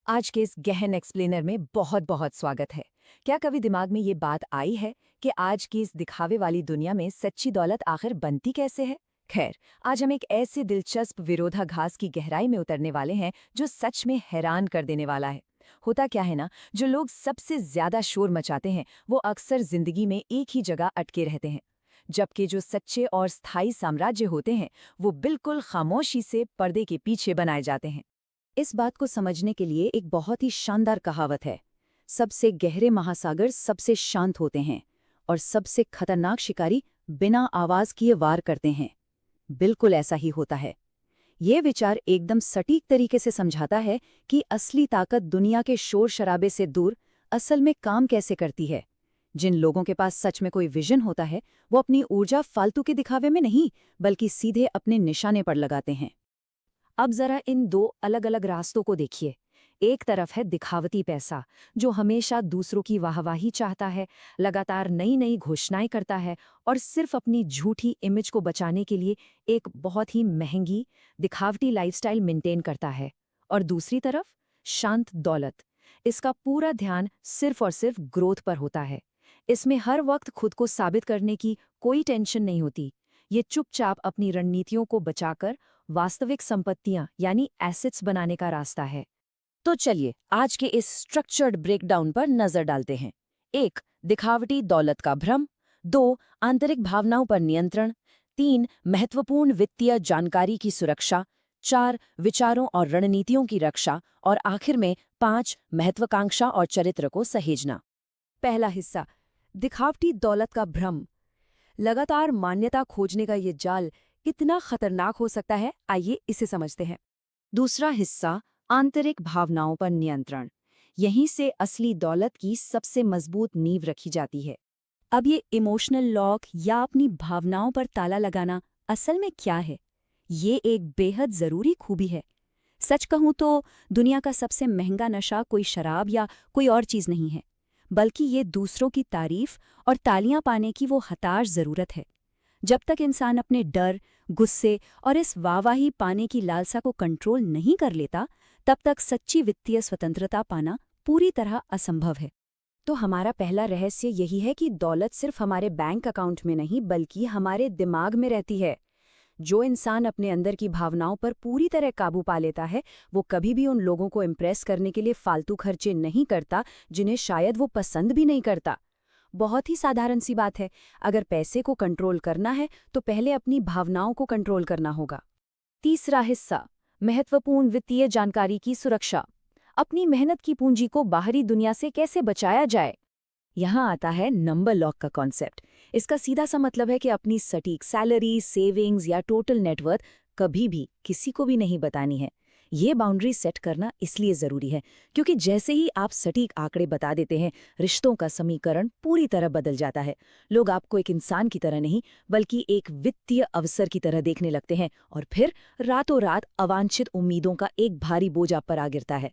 आज के इस गहन एक्सप्लेनर में बहुत बहुत स्वागत है। क्या कभी दिमाग में ये बात आई है कि आज की इस दिखावे वाली दुनिया में सच्ची दौलत आखिर बनती कैसे है? खैर, आज हम एक ऐसे दिलचस्प विरोधाभास की गहराई में उतरने वाले हैं जो सच में हैरान कर देने वाला है। होता क्या है ना, जो लोग सबसे ज्यादा शोर मचाते हैं वो अक्सर जिंदगी में एक ही जगह अटके रहते हैं, जबकि जो सच्चे और स्थायी साम्राज्य होते हैं वो बिल्कुल खामोशी से पर्दे के पीछे बनाए जाते हैं। इस बात को समझने के लिए एक बहुत ही शानदार कहावत है। सबसे गहरे महासागर सबसे शांत होते हैं और सबसे खतरनाक शिकारी बिना आवाज किए वार करते हैं। बिल्कुल ऐसा ही होता है। ये विचार एकदम सटीक तरीके से समझाता है कि असली ताकत दुनिया के शोर शराबे से दूर असल में काम कैसे करती है। जिन लोगों के पास सच में कोई विजन होता है वो अपनी ऊर्जा फालतू के दिखावे में नहीं बल्कि सीधे अपने निशाने पर लगाते हैं। अब जरा इन दो अलग अलग रास्तों को देखिए। एक तरफ है दिखावती पैसा, जो हमेशा दूसरों की वाहवाही चाहता है, लगातार नई नई घोषणाएं करता है और सिर्फ अपनी झूठी इमेज को बचाने के लिए एक बहुत ही महंगी दिखावटी लाइफस्टाइल मेंटेन करता है। और दूसरी तरफ शांत दौलत, इसका पूरा ध्यान सिर्फ और सिर्फ ग्रोथ पर होता है। इसमें हर वक्त खुद को साबित करने की कोई टेंशन नहीं होती। ये चुपचाप अपनी रणनीतियों को बचाकर वास्तविक संपत्तियां यानी एसेट्स बनाने का रास्ता है। तो चलिए आज के इस स्ट्रक्चर्ड ब्रेकडाउन पर नजर डालते हैं। 1. दिखावटी दौलत का भ्रम। 2. आंतरिक भावनाओं पर नियंत्रण। 3. महत्वपूर्ण वित्तीय जानकारी की सुरक्षा। 4. विचारों और रणनीतियों की रक्षा। और आखिर में 5. महत्वाकांक्षा और चरित्र को सहेजना। पहला हिस्सा, दिखावटी दौलत का भ्रम। लगातार मान्यता खोजने का ये जाल कितना खतरनाक हो सकता है, आइए इसे समझते हैं। दूसरा हिस्सा, आंतरिक भावनाओं पर नियंत्रण। यहीं से असली दौलत की सबसे मजबूत नींव रखी जाती है। अब ये इमोशनल लॉक या अपनी भावनाओं पर ताला लगाना असल में क्या है? ये एक बेहद जरूरी खूबी है। सच कहूं तो दुनिया का सबसे महंगा नशा कोई शराब या कोई और चीज नहीं है, बल्कि ये दूसरों की तारीफ और तालियां पाने की वो हताश जरूरत है। जब तक इंसान अपने डर, गुस्से और इस वाहवाही पाने की लालसा को कंट्रोल नहीं कर लेता, तब तक सच्ची वित्तीय स्वतंत्रता पाना पूरी तरह असंभव है। तो हमारा पहला रहस्य यही है कि दौलत सिर्फ हमारे बैंक अकाउंट में नहीं बल्कि हमारे दिमाग में रहती है। जो इंसान अपने अंदर की भावनाओं पर पूरी तरह काबू पा लेता है, वो कभी भी उन लोगों को इम्प्रेस करने के लिए फालतू खर्चे नहीं करता जिन्हें शायद वो पसंद भी नहीं करता। बहुत ही साधारण सी बात है, अगर पैसे को कंट्रोल करना है तो पहले अपनी भावनाओं को कंट्रोल करना होगा। तीसरा हिस्सा, महत्वपूर्ण वित्तीय जानकारी की सुरक्षा। अपनी मेहनत की पूंजी को बाहरी दुनिया से कैसे बचाया जाए? यहाँ आता है नंबर लॉक का कॉन्सेप्ट। इसका सीधा सा मतलब है कि अपनी सटीक सैलरी, सेविंग्स या टोटल नेटवर्थ कभी भी किसी को भी नहीं बतानी है। ये बाउंड्री सेट करना इसलिए जरूरी है क्योंकि जैसे ही आप सटीक आंकड़े बता देते हैं, रिश्तों का समीकरण पूरी तरह बदल जाता है। लोग आपको एक इंसान की तरह नहीं बल्कि एक वित्तीय अवसर की तरह देखने लगते हैं और फिर रातों रात अवांछित उम्मीदों का एक भारी बोझ आप पर आ गिरता है।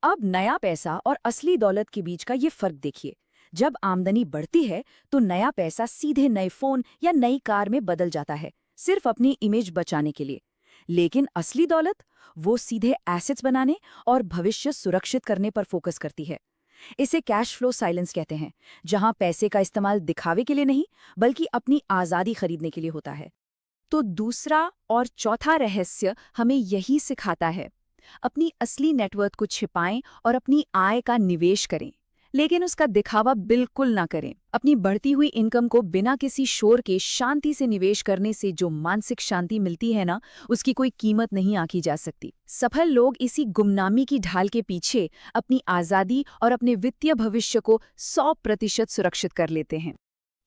अब नया पैसा और असली दौलत के बीच का ये फर्क देखिए। जब आमदनी बढ़ती है तो नया पैसा सीधे नए फोन या नई कार में बदल जाता है, सिर्फ अपनी इमेज बचाने के लिए। लेकिन असली दौलत, वो सीधे एसेट्स बनाने और भविष्य सुरक्षित करने पर फोकस करती है। इसे कैश फ्लो साइलेंस कहते हैं, जहां पैसे का इस्तेमाल दिखावे के लिए नहीं बल्कि अपनी आज़ादी खरीदने के लिए होता है। तो दूसरा और चौथा रहस्य हमें यही सिखाता है, अपनी असली नेटवर्थ को छिपाएं और अपनी आय का निवेश करें, लेकिन उसका दिखावा बिल्कुल ना करें। अपनी बढ़ती हुई इनकम को बिना किसी शोर के शांति से निवेश करने से जो मानसिक शांति मिलती है ना, उसकी कोई कीमत नहीं आंकी जा सकती। सफल लोग इसी गुमनामी की ढाल के पीछे अपनी आज़ादी और अपने वित्तीय भविष्य को 100% सुरक्षित कर लेते हैं।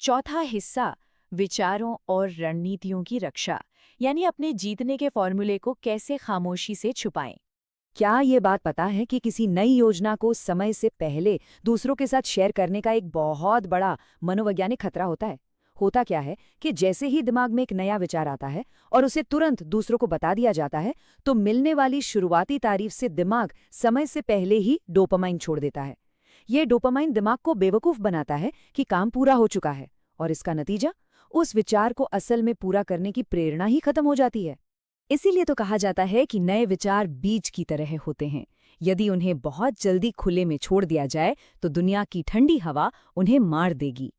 चौथा हिस्सा, विचारों और रणनीतियों की रक्षा, यानी अपने जीतने के फॉर्मूले को कैसे खामोशी से छुपाएं। क्या ये बात पता है कि किसी नई योजना को समय से पहले दूसरों के साथ शेयर करने का एक बहुत बड़ा मनोवैज्ञानिक खतरा होता है? होता क्या है कि जैसे ही दिमाग में एक नया विचार आता है और उसे तुरंत दूसरों को बता दिया जाता है, तो मिलने वाली शुरुआती तारीफ से दिमाग समय से पहले ही डोपामाइन छोड़ देता है। ये डोपामाइन दिमाग को बेवकूफ बनाता है कि काम पूरा हो चुका है, और इसका नतीजा, उस विचार को असल में पूरा करने की प्रेरणा ही खत्म हो जाती है। इसीलिए तो कहा जाता है कि नए विचार बीज की तरह होते हैं। यदि उन्हें बहुत जल्दी खुले में छोड़ दिया जाए तो दुनिया की ठंडी हवा उन्हें मार देगी।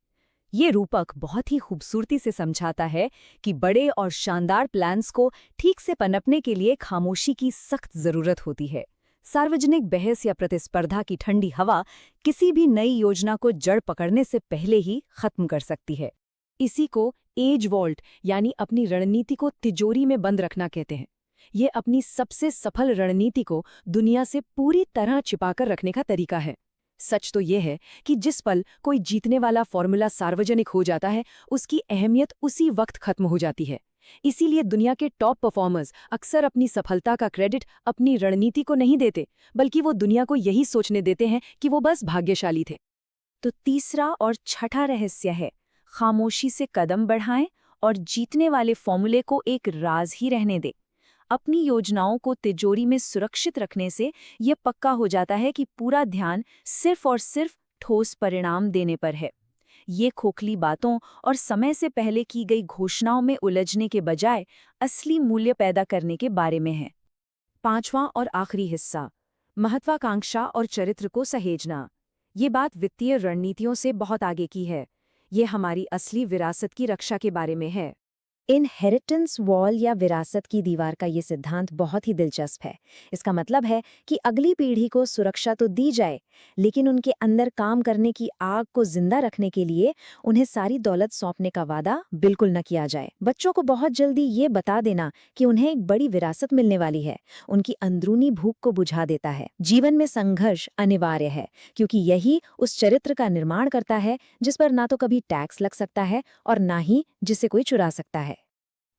ये रूपक बहुत ही खूबसूरती से समझाता है कि बड़े और शानदार प्लान्स को ठीक से पनपने के लिए खामोशी की सख्त जरूरत होती है। सार्वजनिक बहस या प्रतिस्पर्धा की ठंडी हवा किसी भी नई योजना को जड़ पकड़ने से पहले ही खत्म कर सकती है। इसी को एज वॉल्ट यानी अपनी रणनीति को तिजोरी में बंद रखना कहते हैं। ये अपनी सबसे सफल रणनीति को दुनिया से पूरी तरह छिपाकर रखने का तरीका है। सच तो ये है कि जिस पल कोई जीतने वाला फॉर्मूला सार्वजनिक हो जाता है, उसकी अहमियत उसी वक्त खत्म हो जाती है। इसीलिए दुनिया के टॉप परफॉर्मर्स अक्सर अपनी सफलता का क्रेडिट अपनी रणनीति को नहीं देते, बल्कि वो दुनिया को यही सोचने देते हैं कि वो बस भाग्यशाली थे। तो तीसरा और छठा रहस्य है, खामोशी से कदम बढ़ाएं और जीतने वाले फॉर्मूले को एक राज ही रहने दें। अपनी योजनाओं को तिजोरी में सुरक्षित रखने से यह पक्का हो जाता है कि पूरा ध्यान सिर्फ और सिर्फ ठोस परिणाम देने पर है। ये खोखली बातों और समय से पहले की गई घोषणाओं में उलझने के बजाय असली मूल्य पैदा करने के बारे में है। पांचवां और आखिरी हिस्सा, महत्वाकांक्षा और चरित्र को सहेजना। ये बात वित्तीय रणनीतियों से बहुत आगे की है। ये हमारी असली विरासत की रक्षा के बारे में है। इनहेरिटेंस वॉल या विरासत की दीवार का ये सिद्धांत बहुत ही दिलचस्प है। इसका मतलब है कि अगली पीढ़ी को सुरक्षा तो दी जाए, लेकिन उनके अंदर काम करने की आग को जिंदा रखने के लिए उन्हें सारी दौलत सौंपने का वादा बिल्कुल न किया जाए। बच्चों को बहुत जल्दी ये बता देना कि उन्हें एक बड़ी विरासत मिलने वाली है, उनकी अंदरूनी भूख को बुझा देता है। जीवन में संघर्ष अनिवार्य है, क्योंकि यही उस चरित्र का निर्माण करता है जिस पर ना तो कभी टैक्स लग सकता है और ना ही जिसे कोई चुरा सकता है।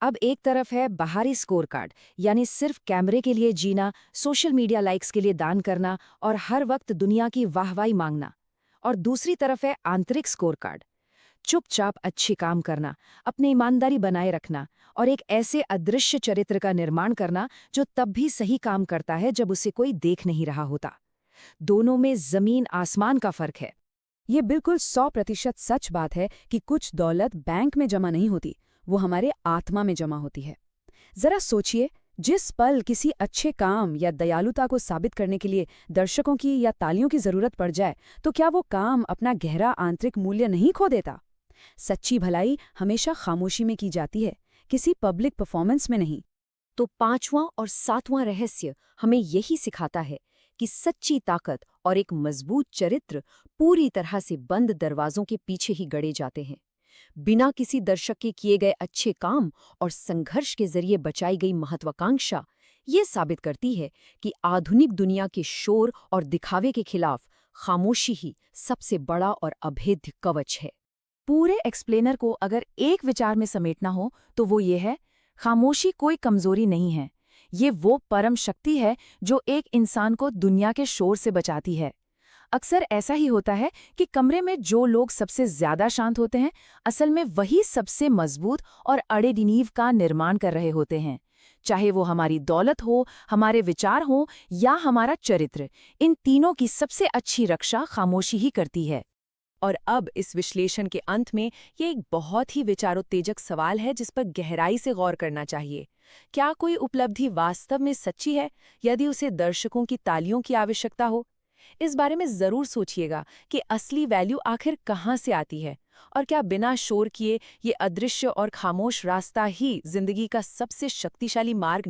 अब एक तरफ है बाहरी स्कोर कार्ड, यानी सिर्फ कैमरे के लिए जीना, सोशल मीडिया लाइक्स के लिए दान करना और हर वक्त दुनिया की वाहवाही मांगना। और दूसरी तरफ है आंतरिक स्कोर कार्ड, चुपचाप अच्छे काम करना, अपनी ईमानदारी बनाए रखना और एक ऐसे अदृश्य चरित्र का निर्माण करना जो तब भी सही काम करता है जब उसे कोई देख नहीं रहा होता। दोनों में जमीन आसमान का फर्क है। ये बिल्कुल 100% सच बात है कि कुछ दौलत बैंक में जमा नहीं होती, वो हमारे आत्मा में जमा होती है। जरा सोचिए, जिस पल किसी अच्छे काम या दयालुता को साबित करने के लिए दर्शकों की या तालियों की जरूरत पड़ जाए, तो क्या वो काम अपना गहरा आंतरिक मूल्य नहीं खो देता? सच्ची भलाई हमेशा खामोशी में की जाती है, किसी पब्लिक परफॉर्मेंस में नहीं। तो पांचवां और सातवां रहस्य हमें यही सिखाता है कि सच्ची ताकत और एक मजबूत चरित्र पूरी तरह से बंद दरवाजों के पीछे ही गड़े जाते हैं। बिना किसी दर्शक के किए गए अच्छे काम और संघर्ष के जरिए बचाई गई महत्वाकांक्षा ये साबित करती है कि आधुनिक दुनिया के शोर और दिखावे के खिलाफ खामोशी ही सबसे बड़ा और अभेद्य कवच है। पूरे एक्सप्लेनर को अगर एक विचार में समेटना हो तो वो ये है, खामोशी कोई कमजोरी नहीं है, ये वो परम शक्ति है जो एक इंसान को दुनिया के शोर से बचाती है। अक्सर ऐसा ही होता है कि कमरे में जो लोग सबसे ज्यादा शांत होते हैं, असल में वही सबसे मजबूत और अड़े नींव का निर्माण कर रहे होते हैं। चाहे वो हमारी दौलत हो, हमारे विचार हो या हमारा चरित्र, इन तीनों की सबसे अच्छी रक्षा खामोशी ही करती है। और अब इस विश्लेषण के अंत में ये एक बहुत ही विचारोत्तेजक सवाल है जिस पर गहराई से गौर करना चाहिए। क्या कोई उपलब्धि वास्तव में सच्ची है, यदि उसे दर्शकों की तालियों की आवश्यकता हो? इस बारे में जरूर सोचिएगा कि असली वैल्यू आखिर कहाँ से आती है, और क्या बिना शोर किए ये अदृश्य और खामोश रास्ता ही जिंदगी का सबसे शक्तिशाली मार्ग